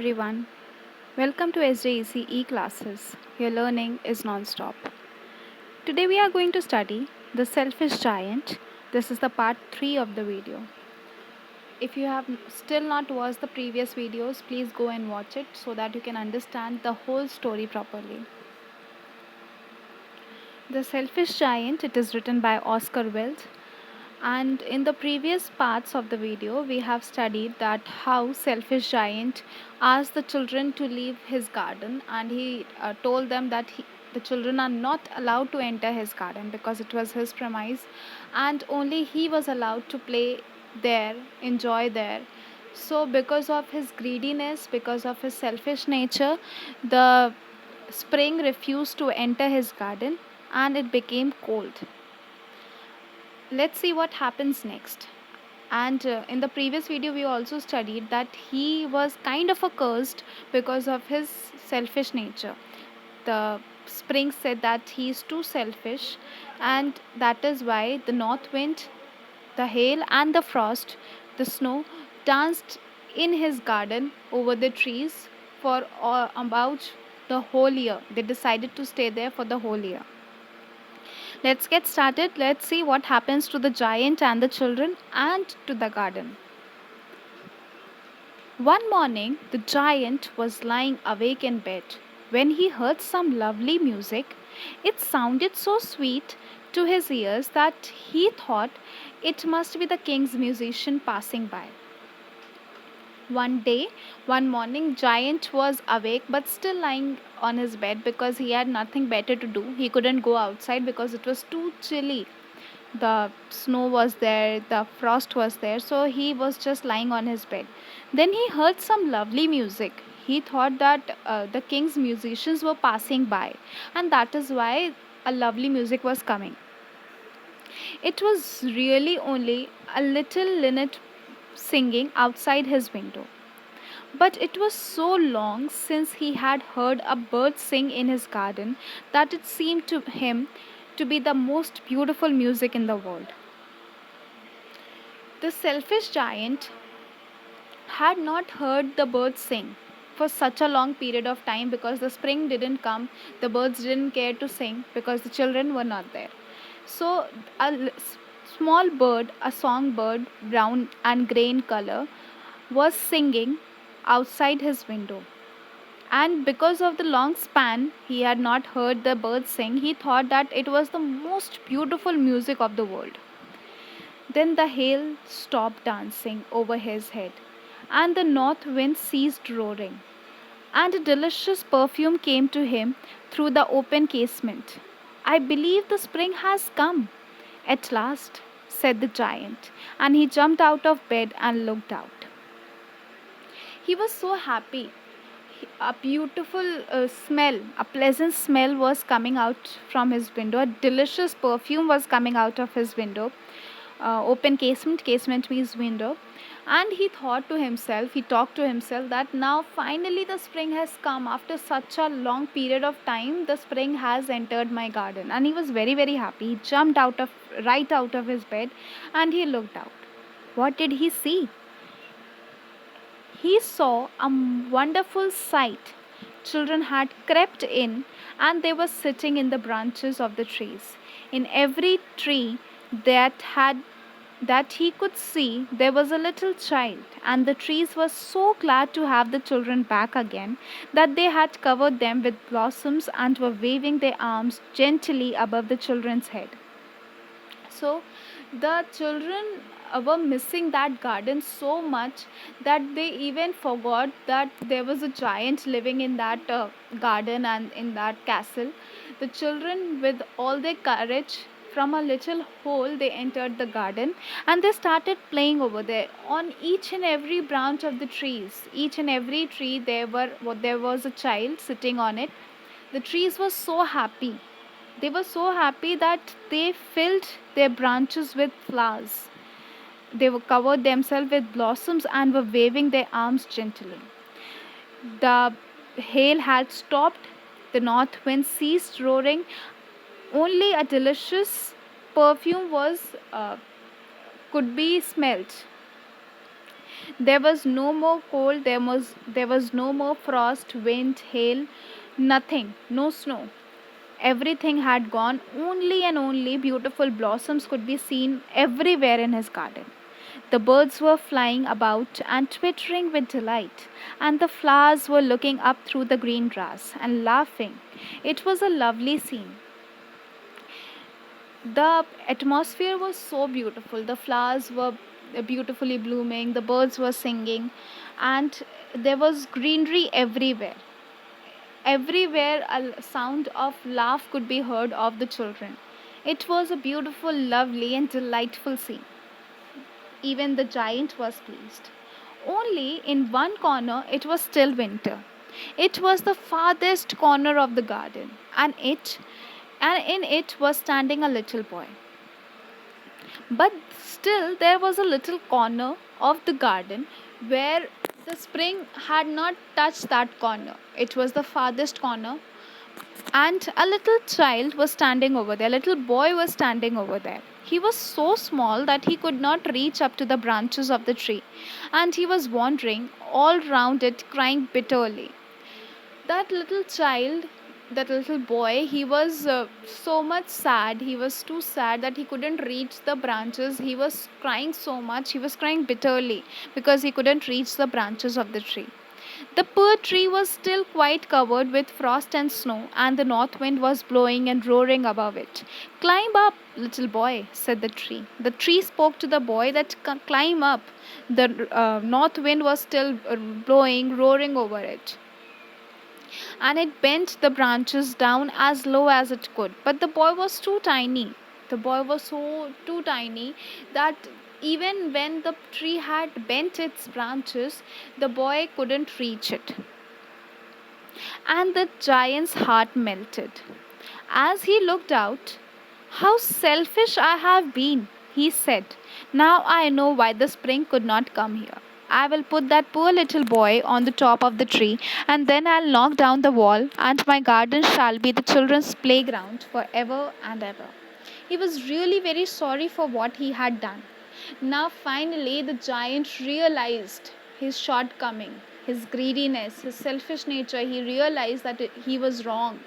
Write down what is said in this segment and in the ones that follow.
everyone. Welcome to SJEC e-classes. Your learning is non-stop. Today we are going to study The Selfish Giant. This is the part 3 of the video. If you have still not watched the previous videos, please go and watch it so that you can understand the whole story properly. The Selfish Giant, it is written by Oscar Wilde. And in the previous parts of the video, we have studied that how selfish giant asked the children to leave his garden, and he told them that the children are not allowed to enter his garden because it was his premise, and only he was allowed to play there, enjoy there. So, because of his greediness, because of his selfish nature, the spring refused to enter his garden, and it became cold. Let's see what happens next. And in the previous video we also studied that he was kind of accursed because of his selfish nature. The spring said that he is too selfish, and that is why the north wind, the hail and the frost, the snow danced in his garden over the trees for about the whole year. They decided to stay there for the whole year. Let's get started. Let's see what happens to the giant and the children and to the garden. One morning, the giant was lying awake in bed when he heard some lovely music. It sounded so sweet to his ears that he thought it must be the king's musician passing by. One morning, Giant was awake but still lying on his bed because he had nothing better to do. He couldn't go outside because it was too chilly. The snow was there, the frost was there, so he was just lying on his bed. Then he heard some lovely music. He thought that the king's musicians were passing by, and that is why a lovely music was coming. It was really only a little linnet singing outside his window. But it was so long since he had heard a bird sing in his garden that it seemed to him to be the most beautiful music in the world. The selfish giant had not heard the birds sing for such a long period of time because the spring didn't come, the birds didn't care to sing because the children were not there. So, small bird, a songbird, brown and grey in color, was singing outside his window. And because of the long span, he had not heard the birds sing, he thought that it was the most beautiful music of the world. Then the hail stopped dancing over his head, and the north wind ceased roaring, and a delicious perfume came to him through the open casement. I believe the spring has come at last, said the giant, and he jumped out of bed and looked out. He was so happy. A beautiful smell, a pleasant smell was coming out from his window. A delicious perfume was coming out of his window. Open casement means window. And he thought to himself, he talked to himself that now finally the spring has come. After such a long period of time, the spring has entered my garden. And he was very, very happy. He jumped right out of his bed and he looked out. What did he see? He saw a wonderful sight. Children had crept in and they were sitting in the branches of the trees. In every tree that he could see, there was a little child, and the trees were so glad to have the children back again that they had covered them with blossoms and were waving their arms gently above the children's head. So the children were missing that garden so much that they even forgot that there was a giant living in that garden and in that castle. The children, with all their courage, from a little hole they entered the garden and they started playing over there on each and every branch of the trees. Each and every tree there was a child sitting on it. The trees were so happy. They were so happy that they filled their branches with flowers. They were covered themselves with blossoms and were waving their arms gently. The hail had stopped, the north wind ceased roaring. Only a delicious perfume was could be smelt. There was no more cold, there was no more frost, wind, hail, nothing, no snow. Everything had gone. Only and only beautiful blossoms could be seen everywhere in his garden. The birds were flying about and twittering with delight, and the flowers were looking up through the green grass and laughing. It was a lovely scene. The atmosphere was so beautiful. The flowers were beautifully blooming, the birds were singing, and there was greenery everywhere. Everywhere a sound of laugh could be heard of the children. It was a beautiful, lovely, and delightful scene. Even the giant was pleased. Only in one corner it was still winter. It was the farthest corner of the garden, and in it was standing a little boy. But still, there was a little corner of the garden where the spring had not touched that corner. It was the farthest corner, and a little child was standing over there. A little boy was standing over there. He was so small that he could not reach up to the branches of the tree, and he was wandering all round it, crying bitterly. That little child, that little boy, he was so much sad. He was too sad that he couldn't reach the branches. He was crying so much. He was crying bitterly because he couldn't reach the branches of the tree. The poor tree was still quite covered with frost and snow, and the north wind was blowing and roaring above it. Climb up, little boy, said the tree. The tree spoke to the boy that climb up. The north wind was still blowing, roaring over it, and it bent the branches down as low as it could. But the boy was too tiny. The boy was so too tiny that even when the tree had bent its branches, the boy couldn't reach it. And the giant's heart melted. As he looked out, how selfish I have been, he said. Now I know why the spring could not come here. I will put that poor little boy on the top of the tree, and then I'll knock down the wall, and my garden shall be the children's playground forever and ever. He was really very sorry for what he had done. Now, finally, the giant realized his shortcoming, his greediness, his selfish nature. He realized that he was wrong.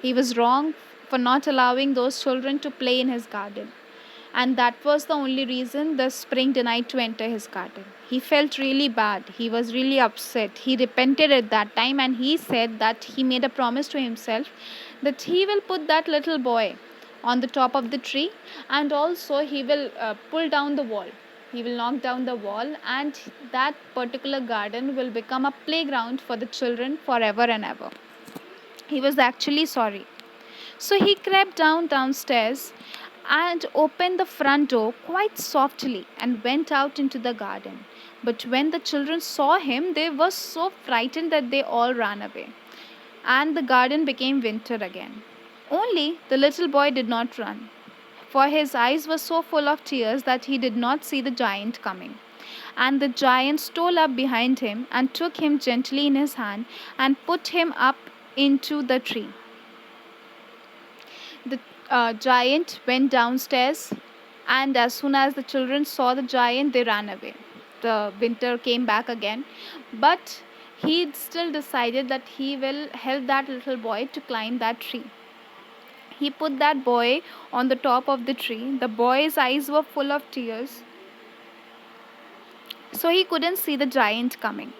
He was wrong for not allowing those children to play in his garden. And that was the only reason the spring denied to enter his garden. He felt really bad. He was really upset. He repented at that time, and he said that he made a promise to himself that he will put that little boy on the top of the tree, and also he will pull down the wall. He will knock down the wall, and that particular garden will become a playground for the children forever and ever. He was actually sorry. So he crept downstairs and opened the front door quite softly and went out into the garden. But when the children saw him, they were so frightened that they all ran away, and the garden became winter again. Only the little boy did not run, for his eyes were so full of tears that he did not see the giant coming. And the giant stole up behind him and took him gently in his hand and put him up into the tree. The giant went downstairs, and as soon as the children saw the giant, they ran away. The winter came back again, but he still decided that he will help that little boy to climb that tree. He put that boy on the top of the tree. The boy's eyes were full of tears, so he couldn't see the giant coming.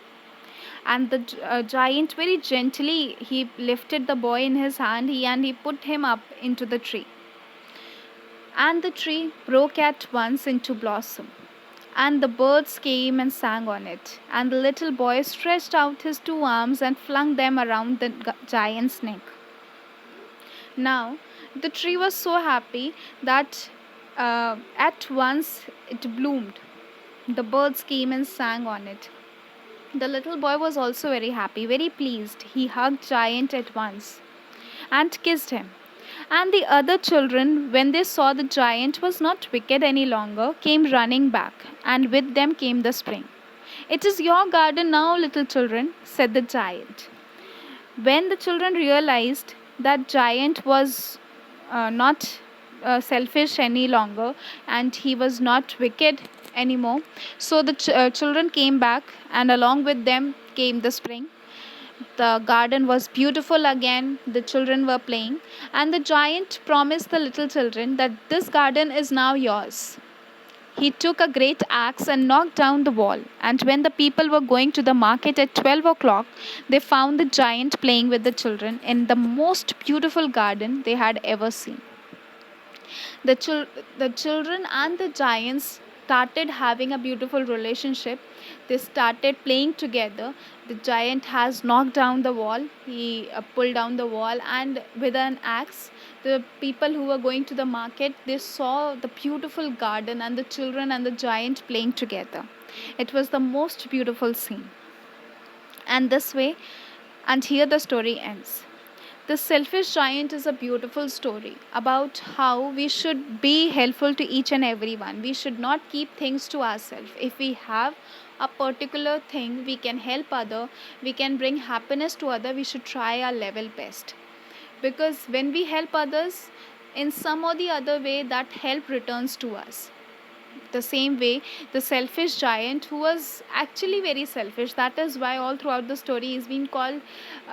And the giant very gently he lifted the boy in his hand, and he put him up into the tree. And the tree broke at once into blossom, and the birds came and sang on it, and the little boy stretched out his two arms and flung them around the giant's neck. Now the tree was so happy that at once it bloomed. The birds came and sang on it. The little boy was also very happy, very pleased. He hugged Giant at once and kissed him. And the other children, when they saw the giant was not wicked any longer, came running back, and with them came the spring. It is your garden now, little children, said the giant. When the children realized that giant was not selfish any longer, and he was not wicked, anymore. So the children came back, and along with them came the spring. The garden was beautiful again. The children were playing, and the giant promised the little children that this garden is now yours. He took a great axe and knocked down the wall. And when the people were going to the market at 12 o'clock, they found the giant playing with the children in the most beautiful garden they had ever seen. The children and the giants started having a beautiful relationship. They started playing together. The giant has knocked down the wall. He pulled down the wall, and with an axe, the people who were going to the market, they saw the beautiful garden and the children and the giant playing together. It was the most beautiful scene. And this way, and here the story ends. The Selfish Giant is a beautiful story about how we should be helpful to each and everyone. We should not keep things to ourselves. If we have a particular thing we can help other, we can bring happiness to other, we should try our level best. Because when we help others, in some or the other way, that help returns to us. The same way, the selfish giant, who was actually very selfish, that is why all throughout the story is being called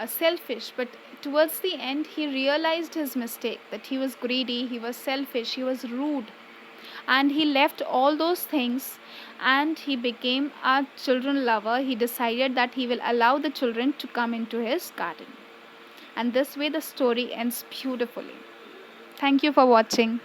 selfish, but towards the end he realized his mistake, that he was greedy, he was selfish, he was rude, and he left all those things, and he became a children lover. He decided that he will allow the children to come into his garden, and this way the story ends beautifully. Thank you for watching.